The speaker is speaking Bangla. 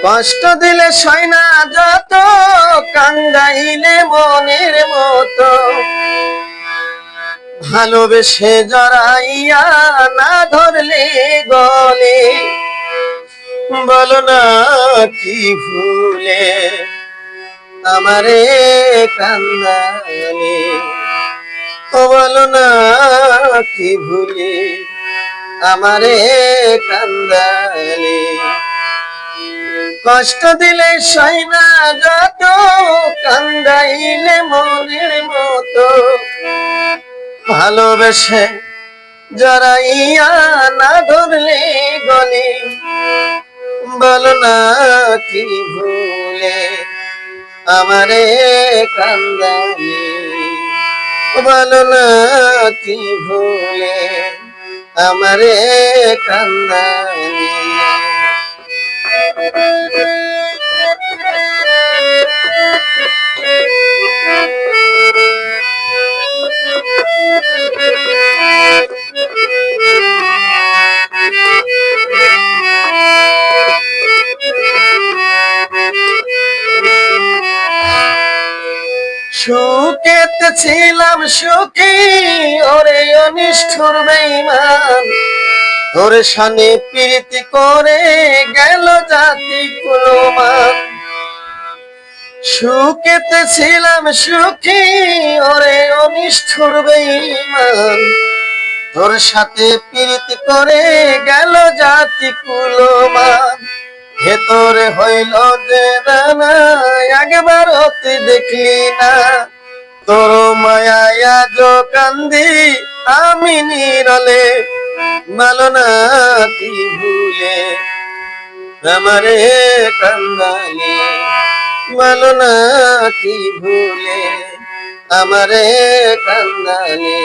কষ্ট দিলে সয় না যত, কান্দাইলে মনের মতো, ভালোবেসে জড়াইয়া না ধরলে গলে, বলো না কি ভুলে আমারে কান্দালে, ও বলো না কি ভুলে আমারে কান্দালে। কষ্ট দিলে সয় না যত, কান্দাইলে মনের মতো, ভালোবেসে জড়াইয়া না ধরলে গলে, বলো না কি ভুলে আমারে কান্দালে, বলো না কি ভুলে আমারে কান্দালে। সুখেতে ছিলাম সুখী, ওরে অনিষ্ঠুর বেঈমান, ওরে শানে প্রীতি করে গেল জাতি কুলমান। সুখেতে ছিলাম সুখী, ওরে অনিষ্ঠুর বেঈমান, তোর সাথে প্রীতি করে গেল জাতি কুলমান। ভেতরে হইল যে দানা, একবার হতে দেখলি না, তোর মায়া কান্দি আমি নিরলে, বলো না কি ভুলে আমারে কান্দালে, বলো না কি ভুলে আমারে কান্দালে।